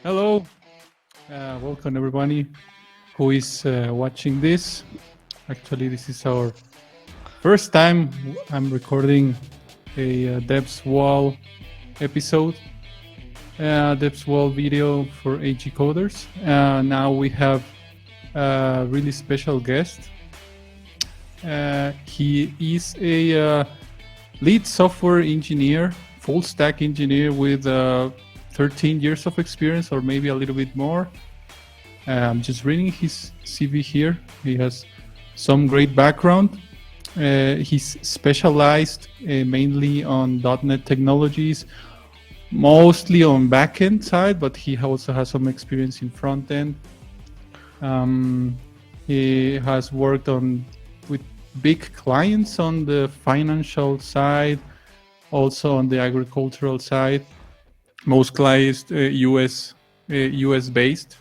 Hello, welcome everybody who is watching this. Actually, this is our first time I'm recording a DevsWall episode, DevsWall video for AG coders. Now we have a really special guest. He is a lead software engineer, full stack engineer with 13 years of experience, or maybe a little bit more. I'm just reading his CV here. He has some great background. He's specialized mainly on .NET technologies, mostly on backend side, but he also has some experience in front end. He has worked with big clients on the financial side, also on the agricultural side. Most clients US based.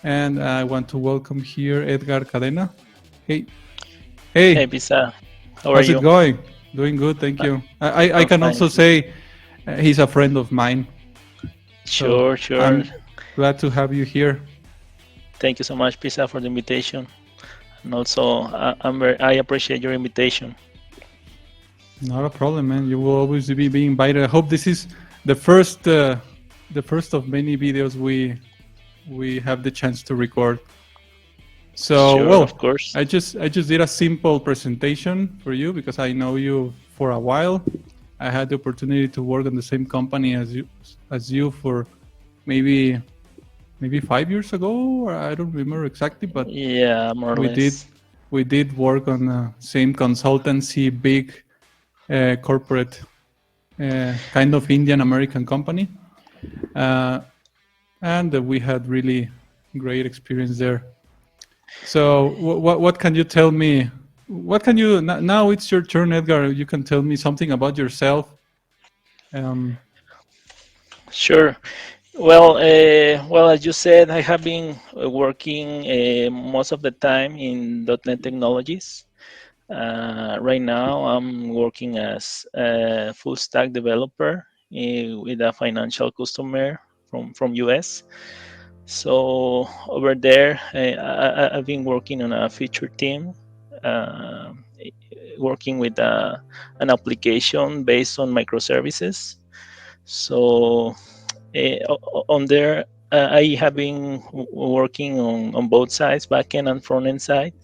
And I want to welcome here Edgar Cadena. Hey, Hey, Pisa. How are how's it you? going? Doing good, thank you. I I'm can fine. also say he's a friend of mine, so Sure. I'm glad to have you here. Thank you so much, Pisa, for the invitation. And also, I appreciate your invitation. Not a problem, man. You will always be invited. I hope this is the first of many videos we have the chance to record. So, Sure, of well, course. I just did a simple presentation for you because I know you for a while. I had the opportunity to work in the same company as you for maybe 5 years ago, or I don't remember exactly, but Yeah, more or we did less. we did work on the same consultancy, big corporate kind of Indian American company, and we had really great experience there. So what can you tell me? What can you now? It's your turn, Edgar. You can tell me something about yourself. Um, Sure. Well, as you said, I have been working most of the time in .NET technologies. Right now, I'm working as a full stack developer with a financial customer from US. So over there, I've been working on a feature team, uh, working with an application based on microservices. So on there, I have been working on both sides, backend and front end side.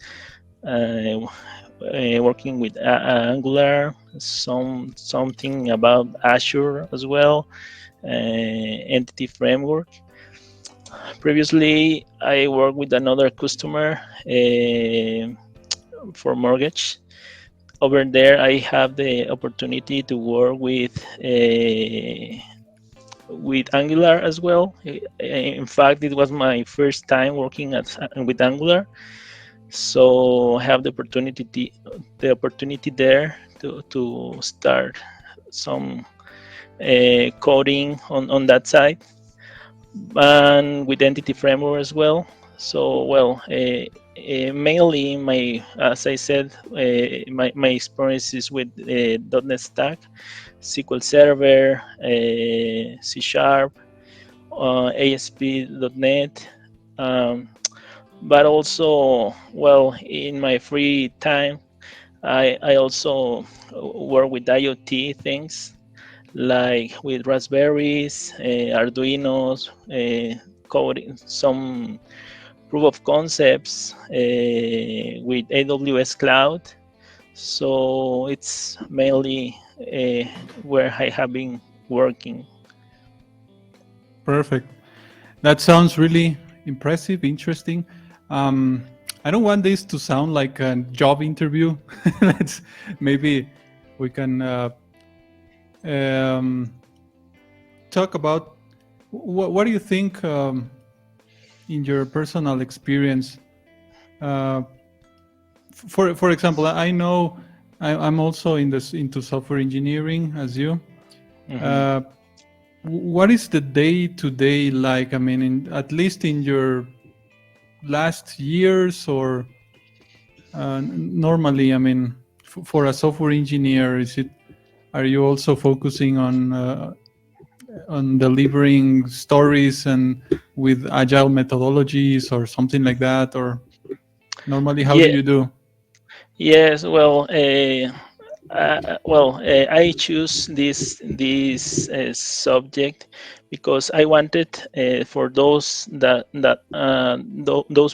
Uh, Working with Angular, something about Azure as well, entity framework. Previously, I worked with another customer for mortgage. Over there, I have the opportunity to work with Angular as well. In fact, it was my first time working with Angular, so I have the opportunity there to start some coding on that side, and with entity framework as well. So mainly as I said, my experience is with .NET Stack, SQL Server, C Sharp, ASP.NET, um, but also in my free time, I also work with IoT things like with raspberries, Arduinos, coding some proof of concepts with AWS Cloud. So it's mainly where I have been working. Perfect. That sounds really impressive, interesting. Um, I don't want this to sound like a job interview. Let's maybe we can um, talk about what do you think in your personal experience. Uh, for example, I know I'm also into software engineering as you. Mhm. Uh, what is the day to day like? I mean, at least in your last years, or normally, I mean, for a software engineer, are you also focusing on delivering stories and with agile methodologies or something like that? Or normally, how do Yeah, you do? yes. I choose this subject because I wanted for those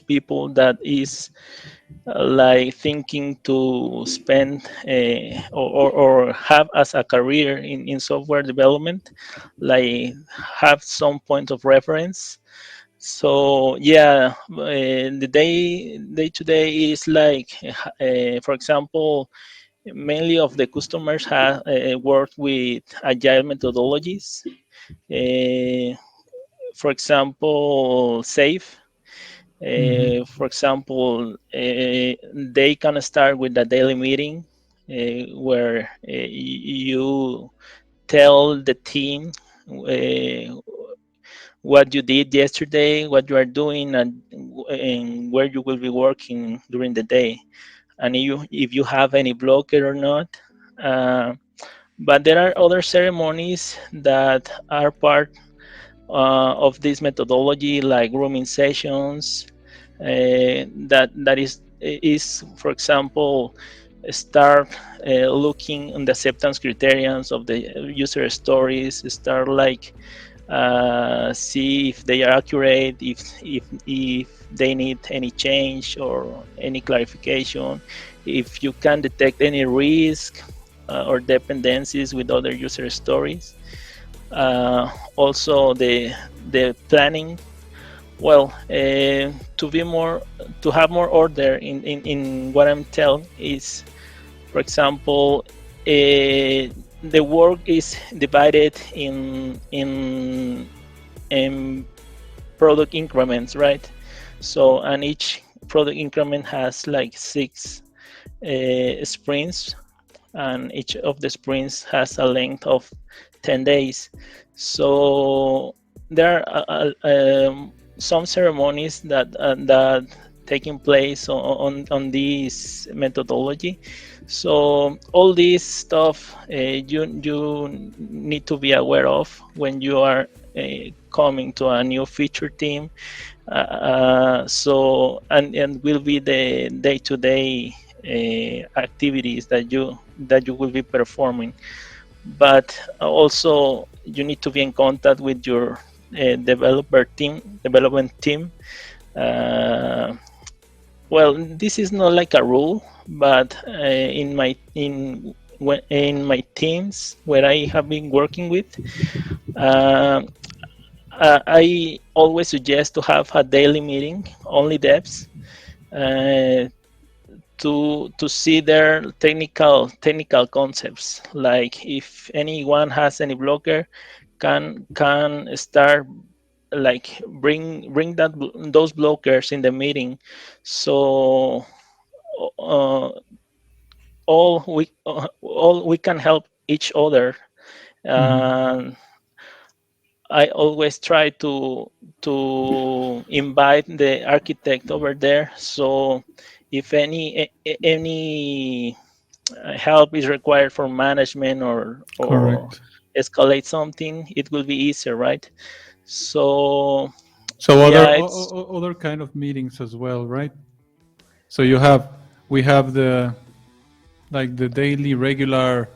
people that is like thinking to spend or have as a career in software development, like have some point of reference. So yeah, the day to day is like, for example, mainly of the customers have worked with agile methodologies. Uh, for example, SAFe. Hmm. For example, they can start with a daily meeting where you tell the team what you did yesterday, what you are doing, and where you will be working during the day, and if you have any blocker or not. Uh, but there are other ceremonies that are part of this methodology, like grooming sessions. That is, for example, start looking on the acceptance criterions of the user stories. Start like see if they are accurate, if they need any change or any clarification, if you can detect any risk or dependencies with other user stories. Also, the planning. Well, to have more order in what I'm telling is, for example, the work is divided in product increments, right? So, and each product increment has like 6 sprints, and each of the sprints has a length of 10 days. So there are some ceremonies that taking place on this methodology. So all this stuff you need to be aware of when you are coming to a new feature team. And will be the day-to-day activities that you will be performing. But also you need to be in contact with your development team. Uh, well, this is not like a rule, but in my teams where I have been working with, uh, I always suggest to have a daily meeting, only devs, uh, to see their technical concepts. Like if anyone has any blocker, can start like bring those blockers in the meeting. So uh, all we can help each other. Hmm. And I always try to invite the architect over there. So if any help is required for management or Correct. escalate something, it will be easier, right? So So yeah, it's other kind of meetings as well, right? So you have we have the like the daily regular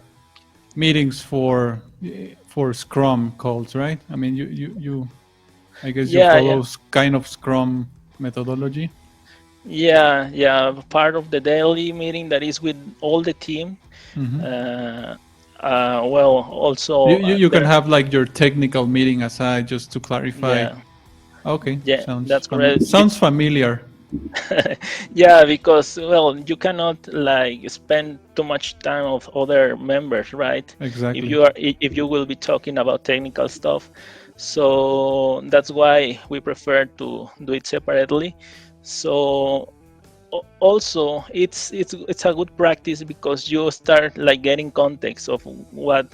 meetings for Scrum calls, right? I mean, you I guess you yeah, follow yeah, kind of Scrum methodology. yeah. Part of the daily meeting that is with all the team. Hmm. Uh, well, also You can there, have like your technical meeting aside just to clarify. yeah, Okay, yeah, sounds that's correct. sounds familiar. Yeah, because well, you cannot like spend too much time of other members, right? if Exactly. you are if you will be talking about technical stuff. So that's why we prefer to do it separately. So also it's a good practice because you start like getting context of what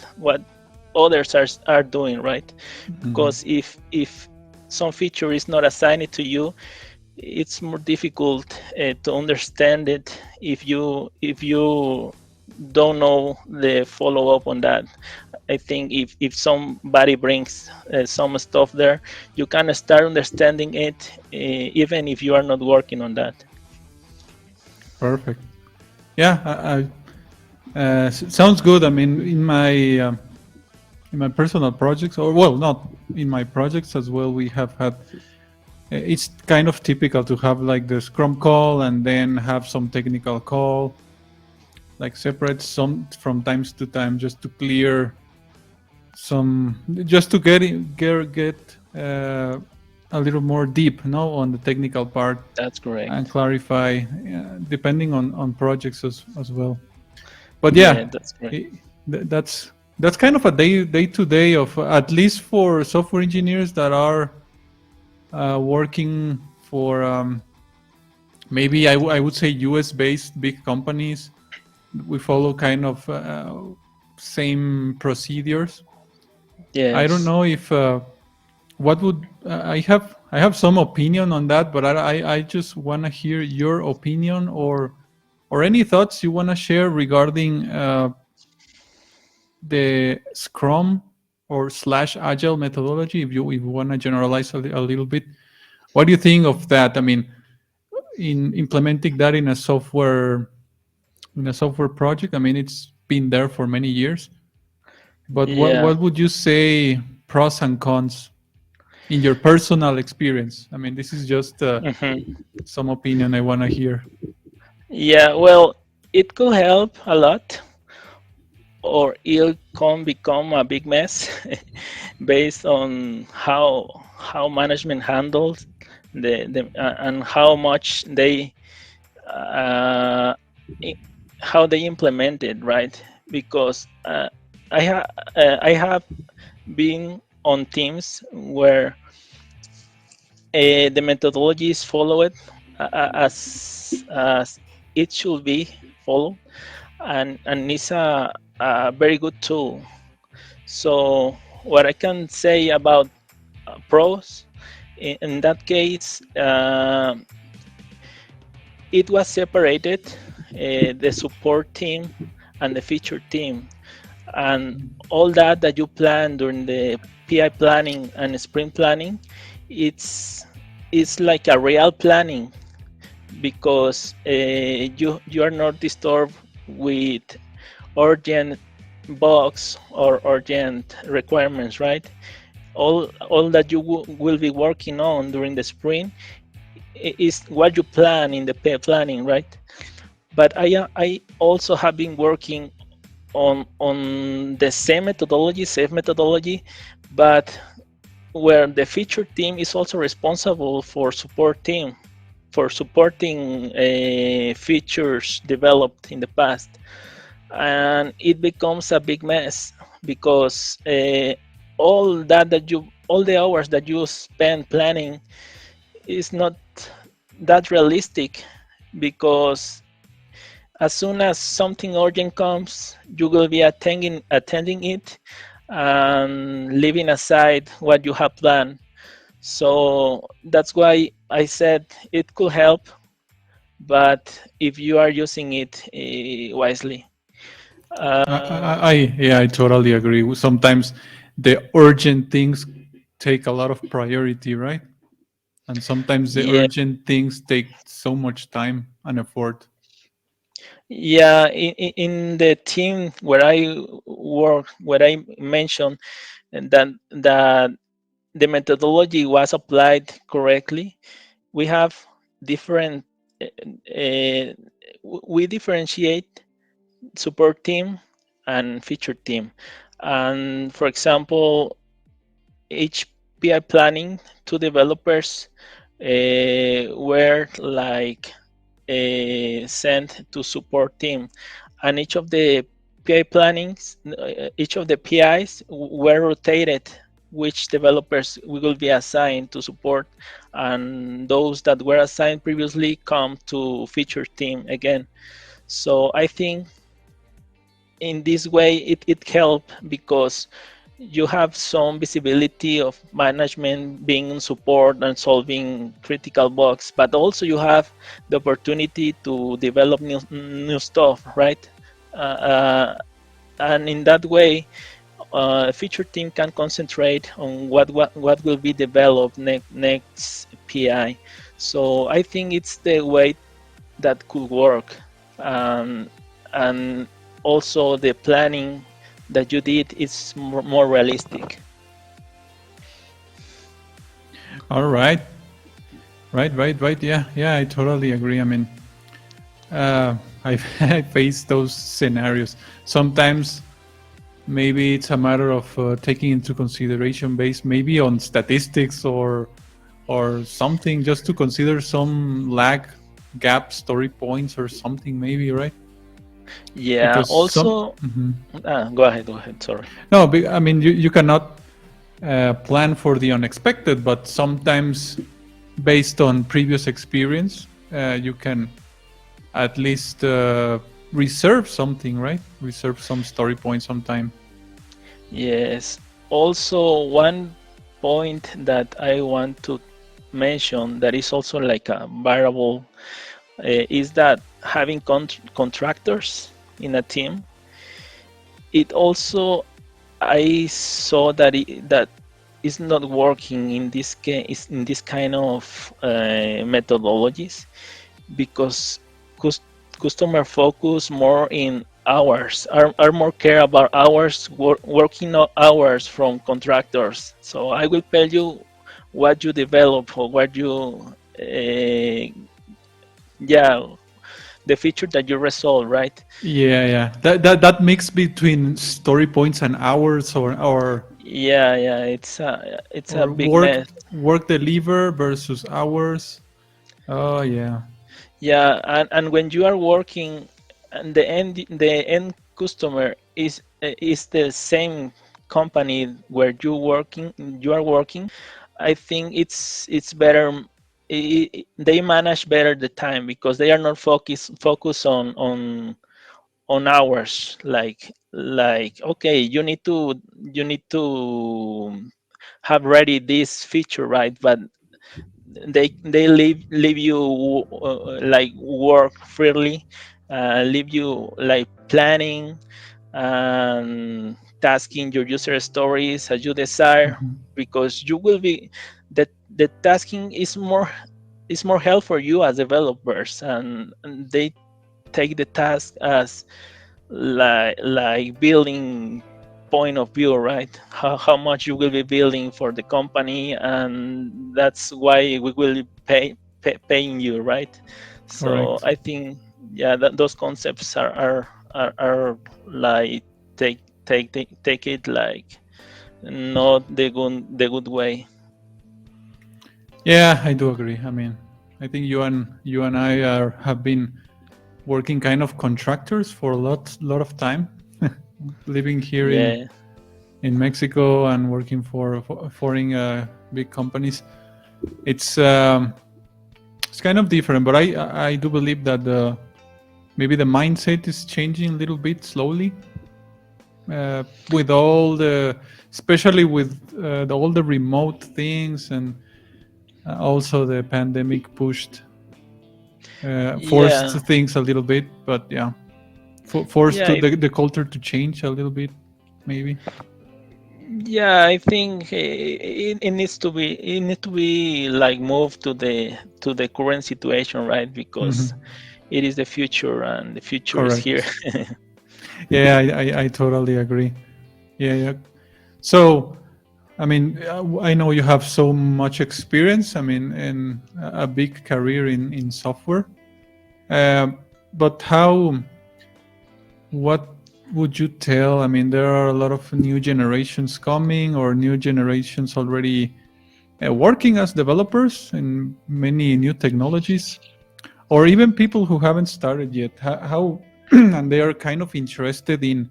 others are doing, right? Hmm. Because if some feature is not assigned to you, it's more difficult to understand it if you don't know the follow up on that. I think if somebody brings some stuff there, you can start understanding it even if you are not working on that. Perfect. Yeah, sounds good. I mean, in my personal projects, or well, not in my projects as well, we have had. It's kind of typical to have like the Scrum call and then have some technical call, like separate some from times to time, just to clear some, just to get a little more deep, no, on the technical part That's and correct. clarify, depending on projects as well. But Yeah, yeah, that's correct. it, that's kind of a day to day of, at least for software engineers that are working for maybe I would say US based big companies. We follow kind of same procedures. I don't Yes. know if what would I have some opinion on that, but I just want to hear your opinion, or any thoughts you want to share regarding the Scrum or slash Agile methodology. If you want to generalize a little bit, what do you think of that? I mean, in implementing that in a software project. I mean, it's been there for many years. But Yeah. what would you say pros and cons in your personal experience? I mean, this is just Hmm. some opinion I want to hear. Yeah. Well, it could help a lot, or it can become a big mess based on how management handles the and how much they uh, i- how they implement it, right? Because I have been on teams where the methodology is followed as it should be followed, and it's a very good tool. So what I can say about pros in that case, it was separated, the support team and the feature team, and all that you plan during the PI planning and sprint planning, it's it's like a real planning, because you are not disturbed with urgent bugs or urgent requirements, right? All that you will be working on during the sprint is what you plan in the pair planning, right? But I also have been working on the same methodology, safe methodology, but where the feature team is also responsible for support team, for supporting features developed in the past, and it becomes a big mess, because all the hours that you spend planning is not that realistic, because as soon as something urgent comes, you will be attending it and leaving aside what you have planned. So that's why I said it could help, but if you are using it wisely. Yeah, I totally agree. Sometimes the urgent things take a lot of priority, right? And sometimes the Yeah, urgent things take so much time and effort. yeah. In the team where I work, where I mentioned that the methodology was applied correctly, we have different. Uh, we differentiate support team and feature team, and for example, HPI planning to developers were like sent to support team, and each of the PI plannings, each of the PIs were rotated which developers will be assigned to support, and those that were assigned previously come to feature team again. So I think in this way it helped, because you have some visibility of management being in support and solving critical bugs, but also you have the opportunity to develop new stuff, right? uh, and in that way, feature team can concentrate on what will be developed next PI. So I think it's the way that could work, um, and also the planning that you did is more realistic. All right. Right. Yeah, I totally agree. I mean, I I face those scenarios. Sometimes maybe it's a matter of taking into consideration based maybe on statistics or something, just to consider some lag gap story points or something maybe, right? Yeah. Because some Also, go ahead. Go ahead. Sorry. no, I mean you cannot plan for the unexpected, but sometimes based on previous experience, you can at least reserve something, right? Reserve some story point sometime. Yes. Also, one point that I want to mention that is also like a variable is that having contractors in a team, it also I saw that that is not working in this case in this kind of methodologies, because cus- customer focus more in hours are more care about hours working hours from contractors. So I will tell you what you develop or what you yeah, the feature that you resolve, right? Yeah. That mix between story points and hours, Yeah, it's a or big mess. work deliver versus hours. Oh yeah. Yeah, and when you are working, and the end customer is the same company where you are working. I think it's better. They manage better the time because they are not focus on hours. Like okay, you need to have ready this feature, right? But they leave you like work freely, leave you like planning and tasking your user stories as you desire, Mhm. because you will be the tasking is more help for you as developers, and they take the task as like building point of view, right? How much you will be building for the company, and that's why we will paying you, right? So Correct. I think, yeah, those concepts are like take it like not the good way. Yeah, I do agree. I mean, I think you and I have been working kind of contractors for a lot of time, living here Yeah, in Mexico and working for foreign big companies. It's it's kind of different, but I do believe that maybe the mindset is changing a little bit slowly, with all the, especially with all the remote things, and also the pandemic pushed forced yeah, things a little bit, but yeah, forced yeah. to the culture to change a little bit, maybe. Yeah, I think it needs to be like moved to the current situation, right? Hmm. Because it is the future, and the future is here. Correct. Yeah, I totally agree. Yeah. So, I mean, I know you have so much experience. I mean, and a big career in software. Um, but what would you tell? I mean, there are a lot of new generations coming, or new generations already working as developers in many new technologies, or even people who haven't started yet. How and they are kind of interested in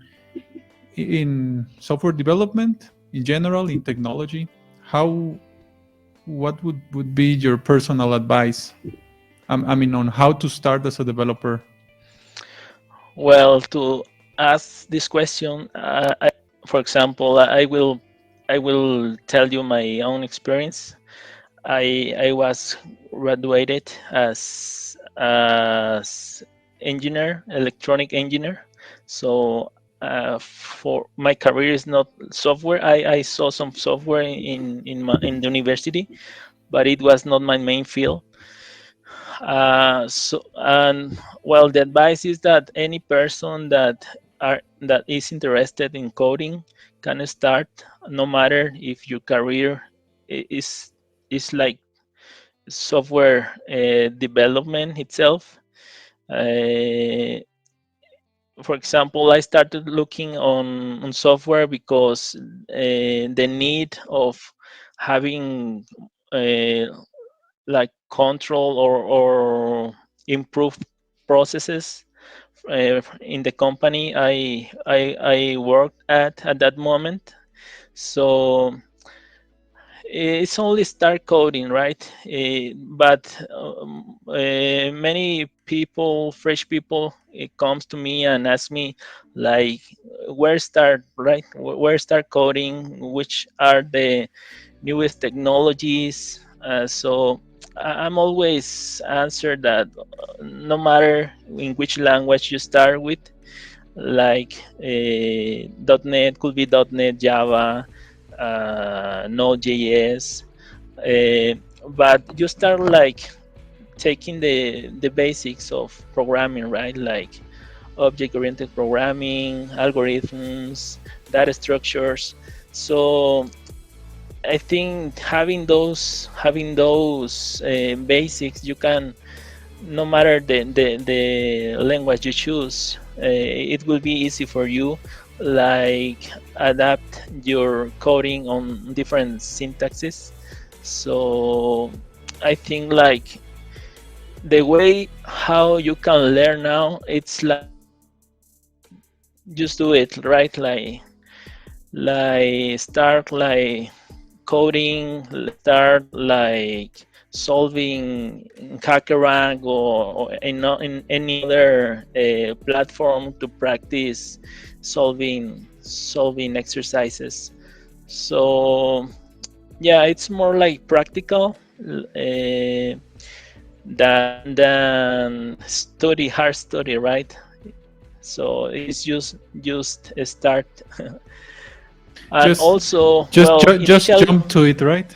software development in general, in technology. How what would be your personal advice? I mean, on how to start as a developer. Well, to ask this question, for example, I will tell you my own experience. I was graduated as engineer, electronic engineer. So for my career is not software. I saw some software in the university, but it was not my main field. So and well, the advice is that any person that is interested in coding can start, no matter if your career is like software development itself. Uh, for example, I started looking on software because the need of having uh, like control or improve processes in the company I worked at that moment. So it's only start coding, right? But many people, fresh people, it comes to me and ask me like, where start, right? Where start coding? Which are the newest technologies? So I'm always answer that no matter in which language you start with, like .NET could be .NET, Java, Node.js, uh, but you start like taking the basics of programming, right? Like object-oriented programming, algorithms, data structures. So I think having those basics, you can, no matter the language you choose, it will be easy for you, like adapt your coding on different syntaxes. So I think like the way how you can learn now, it's like just do it, right? Like start like coding, start like solving hackerrank or in any other platform to practice solving exercises. So yeah, it's more like practical than hard study, right? So it's just a start. And Just also, just well, just initially, jump to it, right?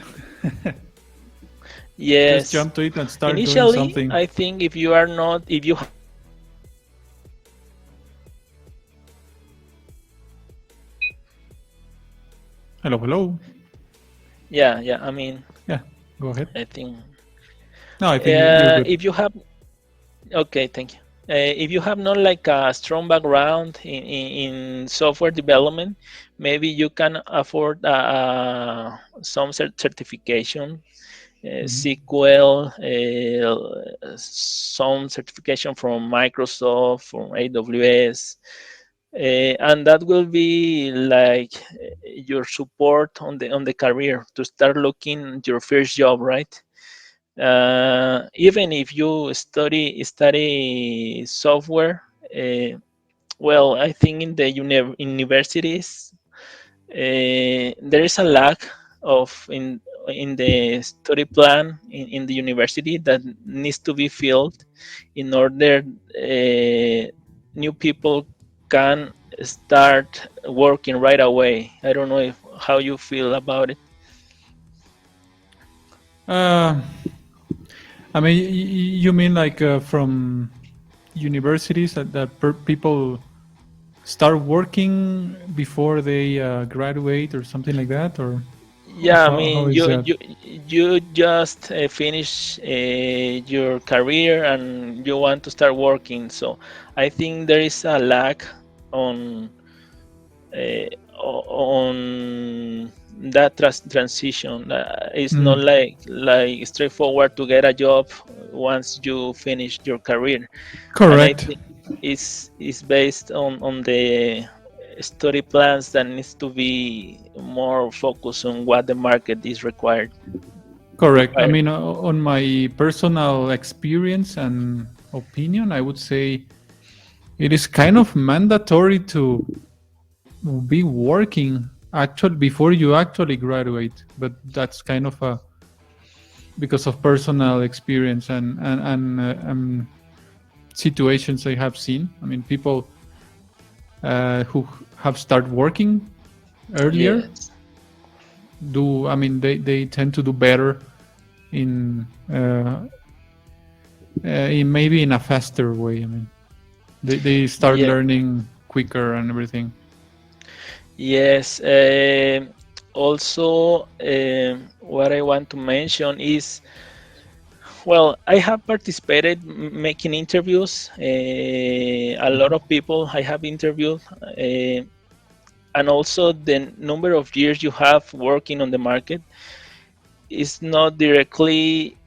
Just yes, jump to it and start doing initially, something. I think if you are not, if you have Hello, hello. yeah, I mean, Yeah, go ahead. I think No, I think you're good. if you have, okay, thank you. If you have not like a strong background in software development, maybe you can afford some certification, Mhm. SQL, some certification from Microsoft, from AWS, and that will be like your support on the career to start looking your first job, right? Even if you study software, well, I think in the universities there is a lack of in the study plan in the university that needs to be filled in order new people can start working right away. I don't know if how you feel about it. Uh, I mean, you mean like from universities that people start working before they graduate or something like that, or Yeah, I how mean, is that? you just finish your career and you want to start working. So I think there is a lack on on that transition. It's not Mm, like straightforward to get a job once you finish your career, and I correct, think it's based on the study plans that needs to be more focused on what the market is correct. I requiring. mean, on my personal experience and opinion, I would say it is kind of mandatory to be working actually before you actually graduate, but that's kind of a because of personal experience and situations I have seen. I mean, people who have started working earlier Yes. they tend to do better in maybe in a faster way. I mean, they start Yeah. learning quicker and everything. Yes. Also, what I want to mention is, well, I have participated making interviews. A lot of people I have interviewed, and also the number of years you have working on the market is not directly,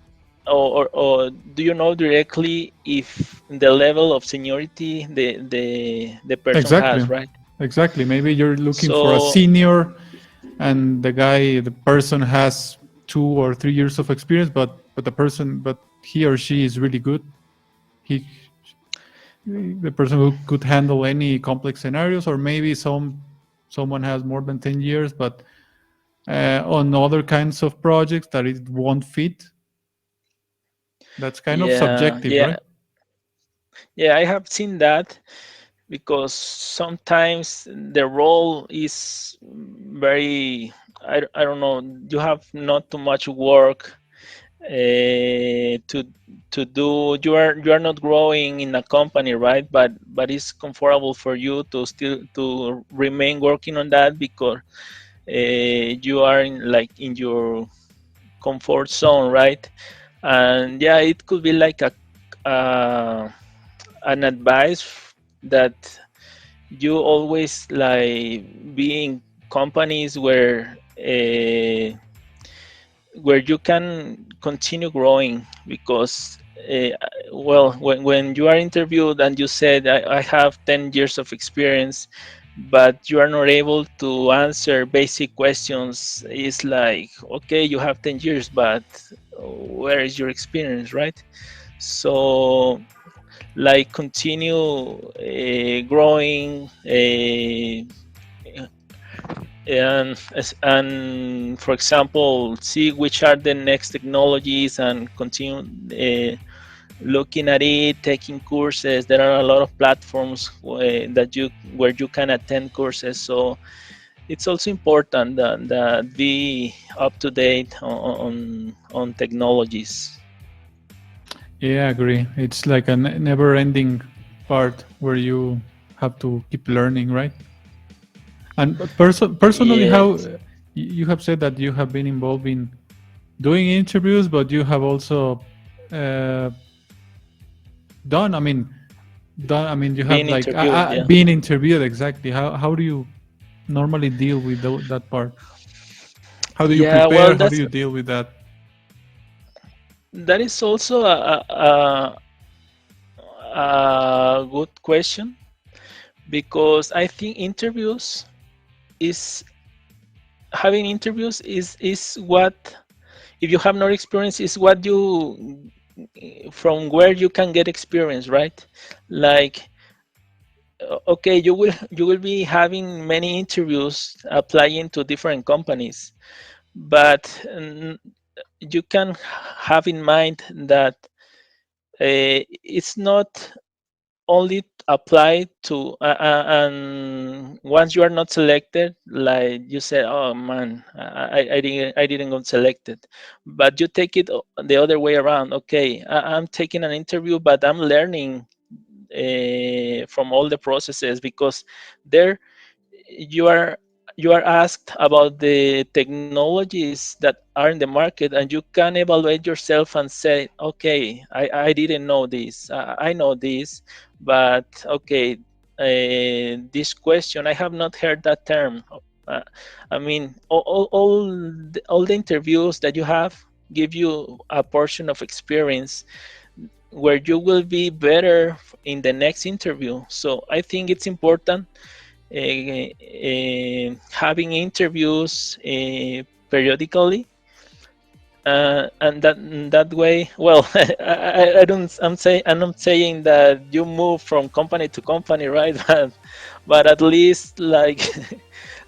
or do you know directly if the level of seniority the person Exactly, has, right? exactly. Maybe you're looking for a So senior, and the person has 2 or 3 years of experience, but he or she is really good. He The person who could handle any complex scenarios, or maybe someone has more than 10 years, but on other kinds of projects that it won't fit. That's kind of yeah, subjective, yeah, right? yeah, I have seen that, because sometimes the role is very, I don't know, you have not too much work to do. You are not growing in a company, right? But it's comfortable for you to still to remain working on that, because you are in, like, in your comfort zone, right? And yeah, it could be like a uh, an advice that you always like be in companies where you can continue growing, because well, when you are interviewed and you said, I have 10 years of experience, but you are not able to answer basic questions, it's like, okay, you have 10 years, but where is your experience, right? So, like, continue growing, and for example, see which are the next technologies, and continue looking at it, taking courses. There are a lot of platforms where you can attend courses. So it's also important that be up to date on technologies. Yeah, I agree. It's like a never-ending part where you have to keep learning, right? And personally, Yeah, how you have said that you have been involved in doing interviews, but you have also uh, done. I mean, you have being like interviewed. Yeah. been interviewed. Exactly. How do you normally deal with that part? How do you Yeah, well, prepare? How do you deal with that? that is also a good question, because I think interviews is having interviews is what, if you have no experience, is what you, from where you can get experience, right? Like, okay, you will be having many interviews applying to different companies, but you can have in mind that it's not only apply to and once you are not selected, like you said, oh man, I didn't get selected, but you take it the other way around. Okay, I'm taking an interview, but I'm learning from all the processes, because there you are you are asked about the technologies that are in the market, and you can evaluate yourself and say, okay, I didn't know this, I know this, but okay, this question, I have not heard that term. uh, I mean, all the interviews that you have give you a portion of experience where you will be better in the next interview. So I think it's important having interviews periodically, and that way, well, I don't, I'm not saying that you move from company to company, right? But at least, like,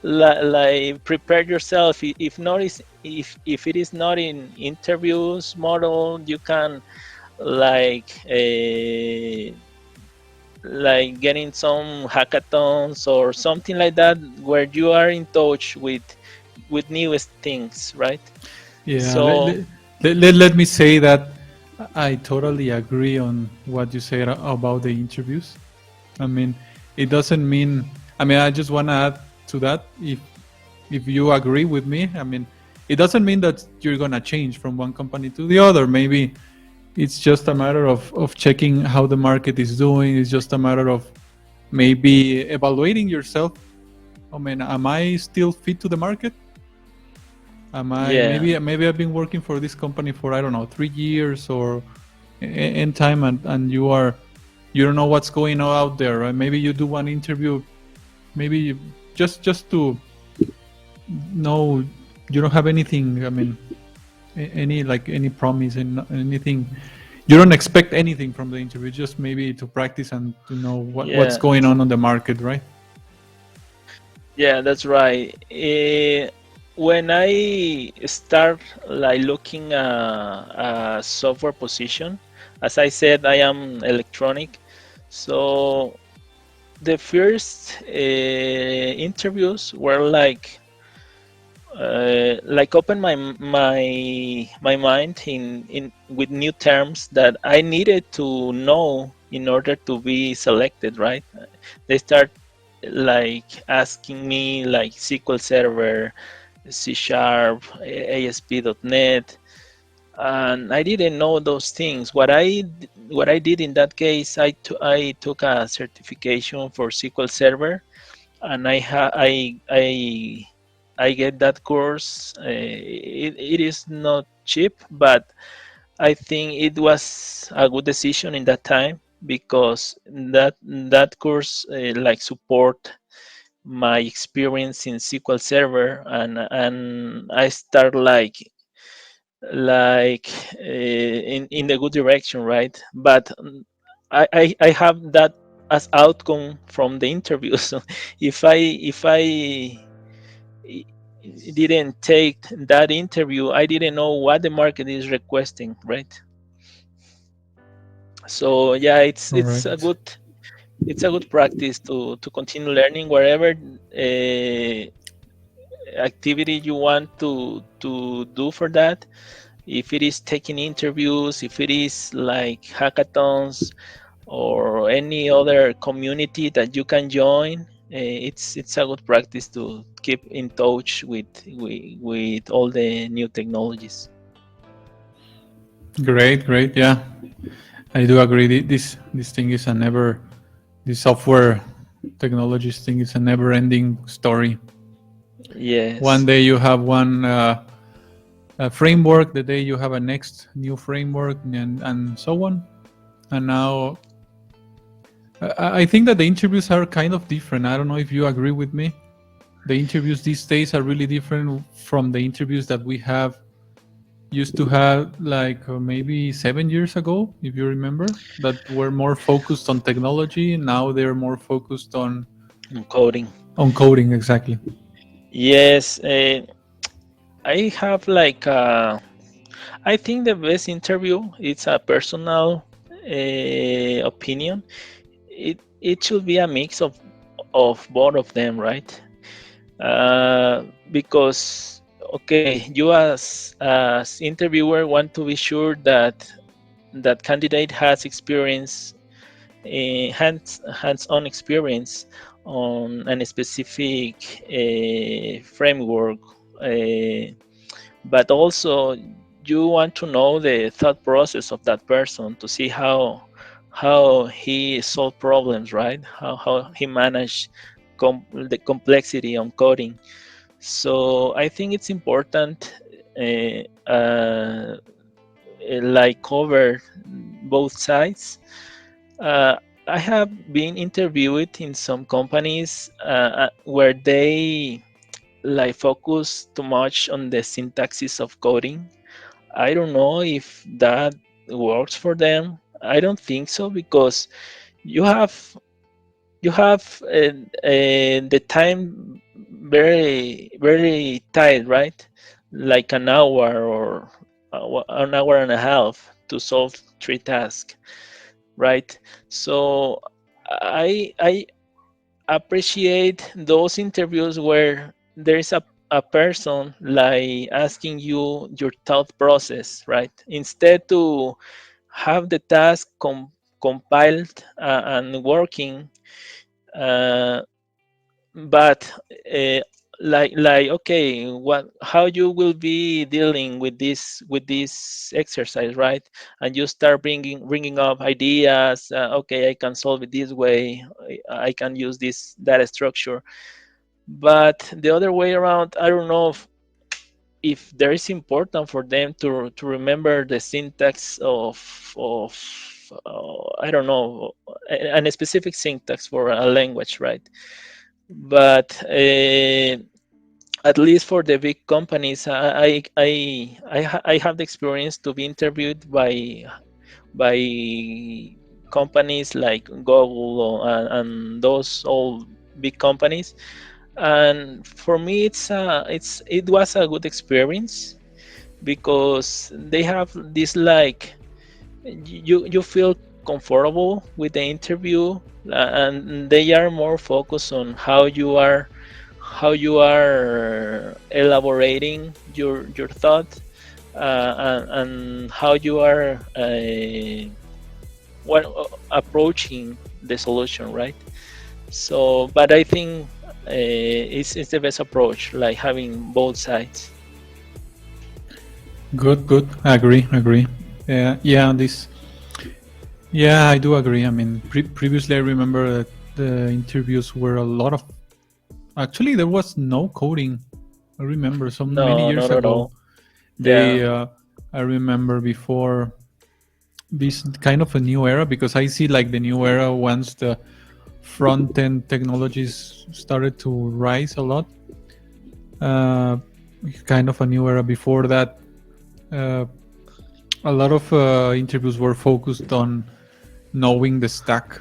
like prepare yourself. If not is, if it is not in interviews model, you can, like, like getting some hackathons or something like that where you are in touch with newest things, right? Yeah, So let me say that I totally agree on what you said about the interviews. I mean, it doesn't mean. I mean, I just want to add to that. If you agree with me, I mean, it doesn't mean that you're gonna change from one company to the other. Maybe it's just a matter of checking how the market is doing. It's just a matter of maybe evaluating yourself. I mean, am I still fit to the market? Am I yeah, maybe I've been working for this company for I don't know 3 years or in time, and you don't know what's going on out there. Right? Maybe you do one interview, maybe just to know you don't have anything. I mean, any like any promise and anything. You don't expect anything from the interview. Just maybe to practice and to know what's yeah, going on the market, right? yeah, that's right. When I start like looking a software position, as I said, I am electronic, so the first interviews were like open my mind in with new terms that I needed to know in order to be selected, right? They start like asking me like SQL Server, C Sharp, ASP.NET, and I didn't know those things. What I did in that case, I took a certification for SQL Server, and I get that course. It is not cheap, but I think it was a good decision in that time because that course like support my experience in SQL Server, and I start like in the good direction, right? But I have that as outcome from the interview. So if I i- didn't take that interview, I didn't know what the market is requesting, right? So yeah, Correct. it's a good practice to continue learning wherever activity you want to do for that. If it is taking interviews, if it is like hackathons or any other community that you can join, it's a good practice to keep in touch with all the new technologies. Great, great. Yeah, I do agree. This thing is a never. This software technologies thing is a never-ending story. One Yes. day you have one framework, the day you have a next new framework, and so on. And now I think that the interviews are kind of different. I don't know if you agree with me. The interviews these days are really different from the interviews that we have used to have like maybe 7 years ago, if you remember, that were more focused on technology. Now they're more focused Coding. on coding. Exactly. Yes. I have I think the best interview, it's a personal opinion. It should be a mix of both of them, right? Because okay, you as interviewer want to be sure that that candidate has experience, hands-on experience on a specific framework, uh, but also you want to know the thought process of that person to see how he solve problems, right? How he manage the complexity on coding. So I think it's important like cover both sides. uh, I have been interviewed in some companies where they like focus too much on the syntaxes of coding. I don't know if that works for them. I don't think so because you have the time very tight, right? Like an hour or an hour and a half to solve three tasks, right? So I appreciate those interviews where there is a person like asking you your thought process, right? Instead to have the task compiled and working, uh, but uh, like okay, what how you will be dealing with this exercise, right? And you start bringing up ideas. Okay, I can solve it this way. I can use this data structure. But the other way around, I don't know if there is important for them to remember the syntax of I don't know, a specific syntax for a language, right? But at least for the big companies, I have the experience to be interviewed by companies like Google and those all big companies. And for me, it was a good experience because they have this like you feel comfortable with the interview, and they are more focused on how you are elaborating your thought, and how you are what approaching the solution, right? So but I think it's the best approach, like having both sides. Good, good. Agree. Yeah, this. Yeah, I do agree. I mean, previously I remember that the interviews were a lot of. Actually, there was no coding. I remember some many No, years not at ago. all. They, Yeah. I remember before this kind of a new era, because I see like the new era once the front end technologies started to rise a lot. Uh, Kind of a new era. Before that, uh, a lot of interviews were focused on knowing the stack,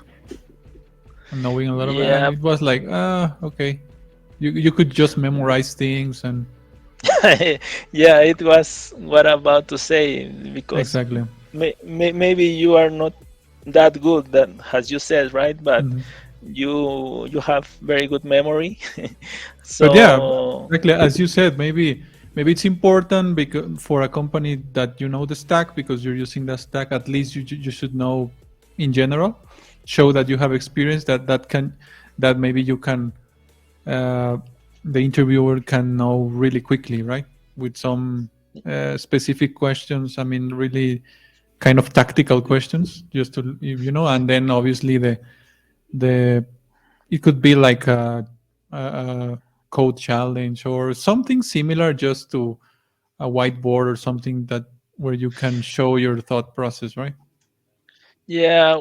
knowing a lot of it, and Yeah. it was like, okay, you could just memorize things and Yeah, it was what I'm about to say, because exactly. maybe you are not that good, that as you said, right? But Mhm. you have very good memory. But yeah, So exactly as you said, maybe it's important because for a company that you know the stack because you're using that stack. At least you should know in general, show that you have experience that maybe you can uh, the interviewer can know really quickly, right? With some specific questions. I mean, really kind of tactical questions, just to and then obviously the it could be like a code challenge or something similar, just to a whiteboard or something that where you can show your thought process, right? yeah,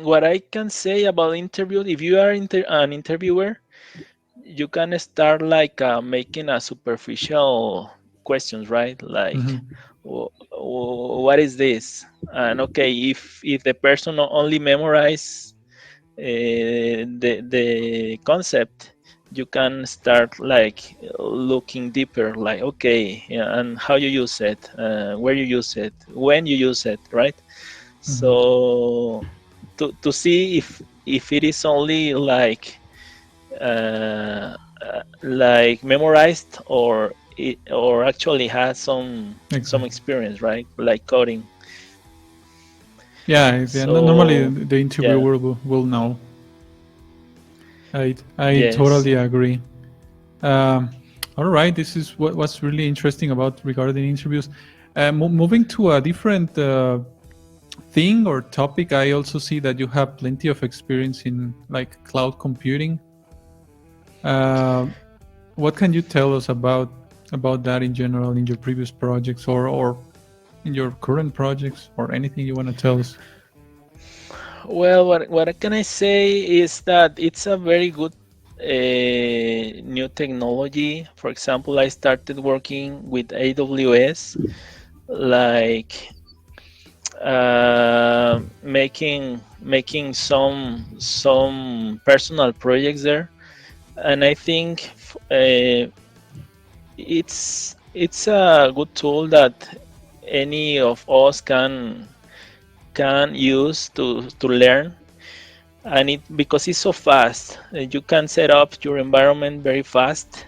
what I can say about interview, if you are an interviewer, you can start like making a superficial questions, right? Like, Hmm. what is this? And okay, if the person only memorize the concept, you can start like looking deeper, like okay, yeah, and how you use it, where you use it, when you use it, right? Hmm. So to see if it is only like memorized, or actually has some Exactly. experience, right? Like coding. Yeah, yeah. Normally So the yeah, interviewer will know. I yes. totally agree. Um, all right, this is what's really interesting about regarding interviews. Moving to a different thing or topic, I also see that you have plenty of experience in like cloud computing. Uh, what can you tell us about that in general in your previous projects or in your current projects or anything you want to tell us? Well, what can I say is that it's a very good new technology. For example, I started working with AWS, like making some personal projects there, and I think it's a good tool that any of us can use to learn. and it because it's so fast, you can set up your environment very fast,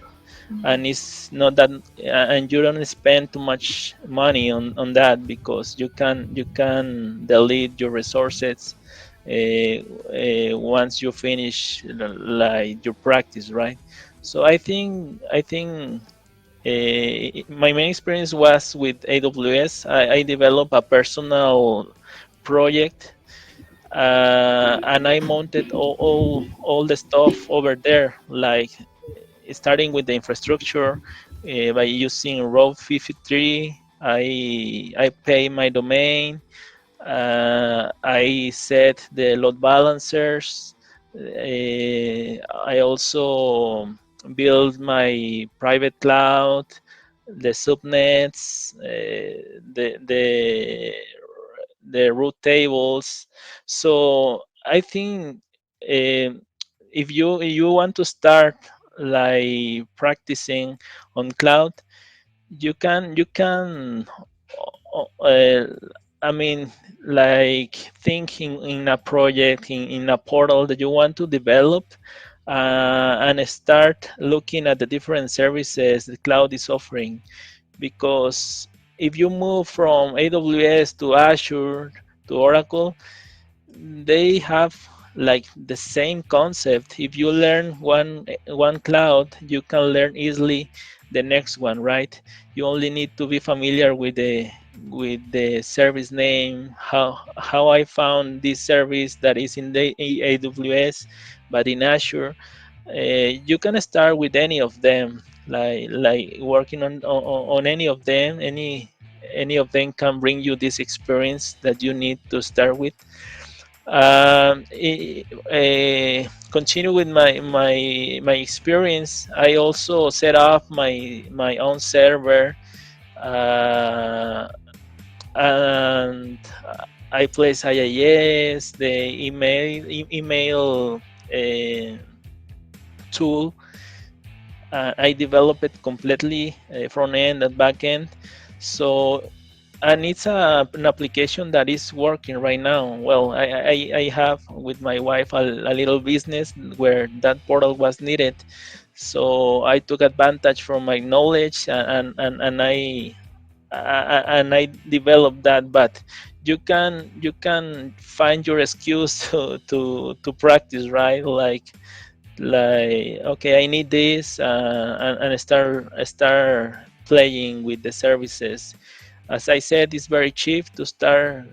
and it's not that, and you don't spend too much money on that, because you can delete your resources once you finish like your practice, right? So I think my main experience was with AWS. I developed a personal project, and I mounted all the stuff over there, like starting with the infrastructure by using Route 53. I pay my domain. I set the load balancers. I also build my private cloud, the subnets, the root tables. So I think if you want to start like practicing on cloud, you can uh, I mean, like thinking in a project, in a portal that you want to develop, and start looking at the different services the cloud is offering. Because if you move from AWS to Azure to Oracle, they have like the same concept. If you learn one cloud, you can learn easily the next one, right? You only need to be familiar with the service name, how I found this service that is in the AWS, but in Azure, you can start with any of them, like working on any of them. Any of them can bring you this experience that you need to start with. Continue with my experience. I also set up my own server, uh, and I place IIS, the email tool. I develop it completely, front end and back end. So, and it's an application that is working right now. Well, I have with my wife a little business where that portal was needed. So I took advantage from my knowledge, and I developed that. But you can find your excuse to practice, right? Like, okay, I need this, and start playing with the services. As I said, it's very cheap to start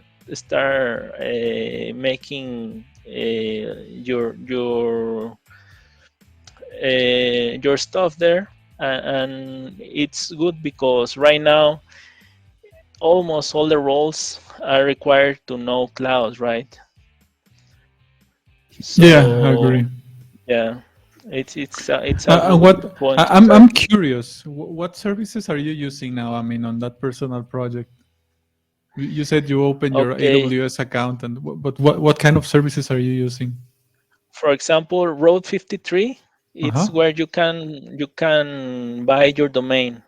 making your stuff there. And it's good because right now almost all the roles are required to know cloud, right? Yeah, I agree. So yeah, it's a And good what point to I'm start. curious, what services are you using now? I mean, on that personal project, you said you opened your Okay, AWS account, and but what kind of services are you using? for example, Road 53, Uh it's huh. where you can buy your domain.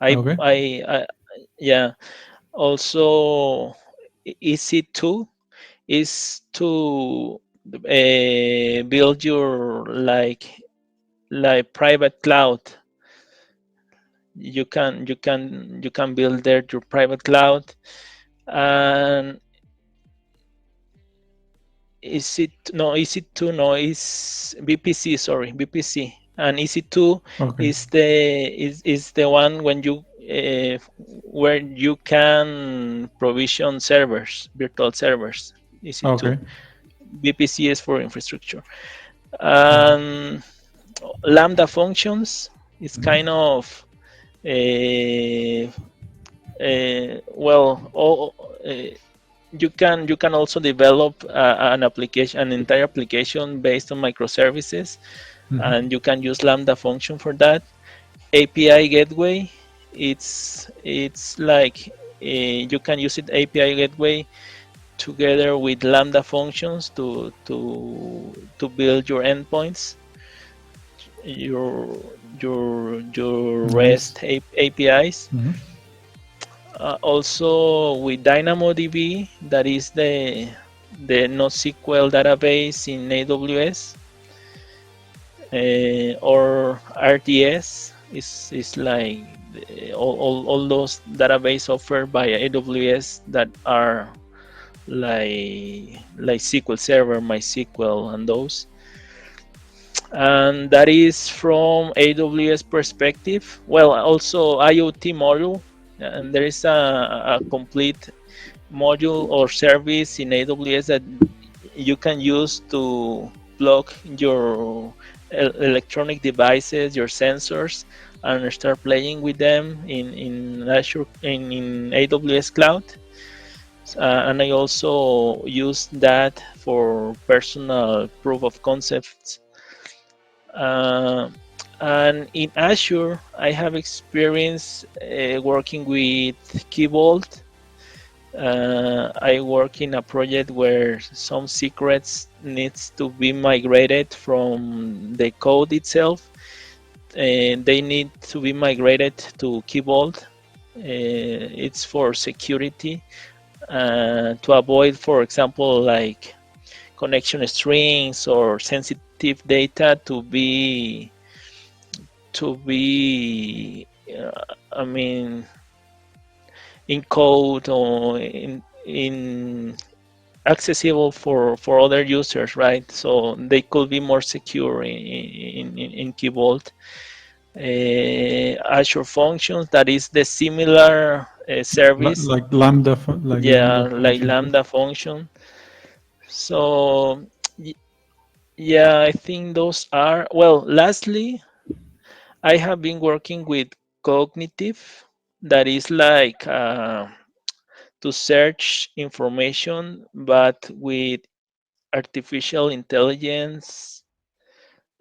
Okay. I yeah. Also, EC2 is to build your like private cloud. You can build there your private cloud. And is it no EC2, no, is VPC, sorry, VPC. And EC2 Okay. is the one when you where you can provision servers, virtual servers. EC2. Okay. VPC is for infrastructure. Okay. And Lambda functions is Mhm. kind of uh, well, you can also develop an entire application based on microservices, Mhm. and you can use Lambda function for that. API gateway, it's like you can use it API gateway together with Lambda functions to build your endpoints, your Nice. REST APIs. Mhm. Also with DynamoDB, that is the NoSQL database in AWS, or RDS is like all those database offered by AWS that are like SQL Server, MySQL, and those. And that is from AWS perspective. Well, also IoT module, and there is a complete module or service in AWS that you can use to plug your electronic devices, your sensors, and start playing with them in Azure, in AWS cloud. And I also use that for personal proof of concepts. And in Azure, I have experience working with Key Vault. I work in a project where some secrets needs to be migrated from the code itself, and they need to be migrated to Key Vault. It's for security, to avoid, for example, like connection strings or sensitive data to be I mean, in code or in accessible for other users, right? So they could be more secure in Key Vault. Azure Functions, that is the similar service, Like Lambda, like yeah, Lambda like function. Lambda function. So yeah, I think those are, well, lastly, I have been working with cognitive, that is like to search information, but with artificial intelligence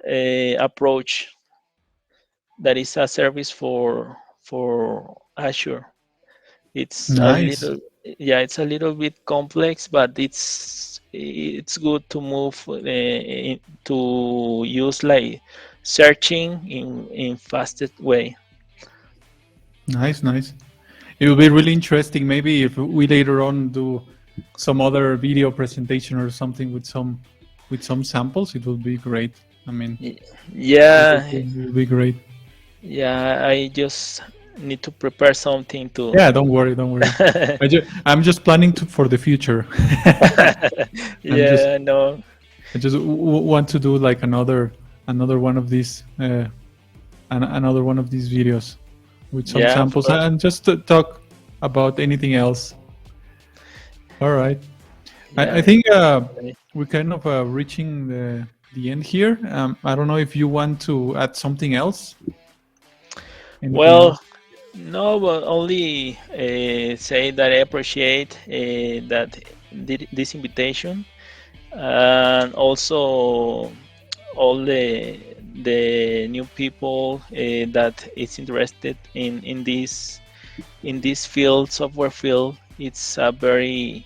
approach. That is a service for Azure. It's a Nice. little, yeah, it's a little bit complex, but it's good to move to use like searching in fastest way. Nice, nice. It will be really interesting. Maybe if we later on do some other video presentation or something with some samples, it will be great. I mean, Yeah, it will be great. yeah. I just need to prepare something to. Yeah, don't worry, don't worry. I'm just planning for the future. I'm just Yeah, no. I just want to do like another one of these another one of these videos with some Yeah, of samples course. and just to talk about anything else. All right. I Yeah. think we're kind of reaching the end here. I don't know if you want to add something else. Anything Well, else? no, but only say that I appreciate that this invitation, and also all the new people that is interested in this field, software field. It's a very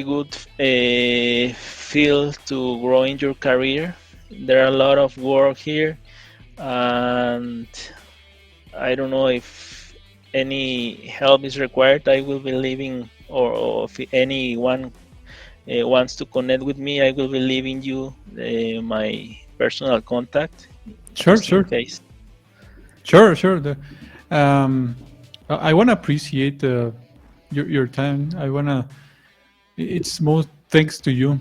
good field to grow in your career. There are a lot of work here, and I don't know if any help is required. I will be leaving, or if anyone wants to connect with me, I will be leaving you my personal contact, Sure, just in sure, case. sure. Um, I want to appreciate your time. I want to. It's most thanks to you.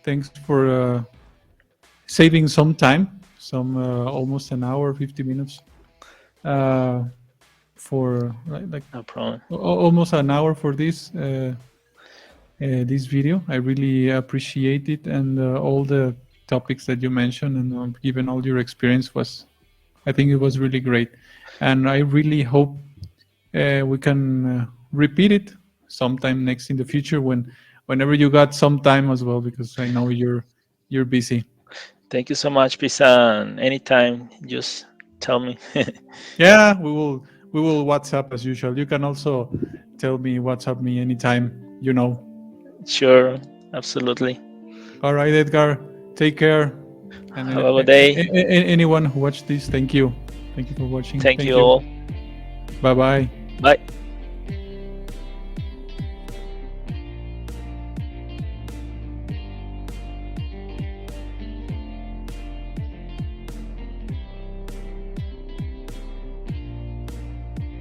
Thanks for saving some time, some almost an hour, 50 minutes, uh, for like No problem. almost an hour for this video. I really appreciate it, and all the topics that you mentioned, and given all your experience I think it was really great, and I really hope we can repeat it sometime next in the future whenever you got some time as well, because I know you're busy. Thank you so much, Pisa. And anytime, just tell me. Yeah, we will WhatsApp as usual. You can also tell me, WhatsApp me anytime. You know. Sure, absolutely. All right, Edgar. Take care. And Have a good day. anyone who watched this, thank you. Thank you for watching. Thank Thank you you. all. Bye bye. Bye.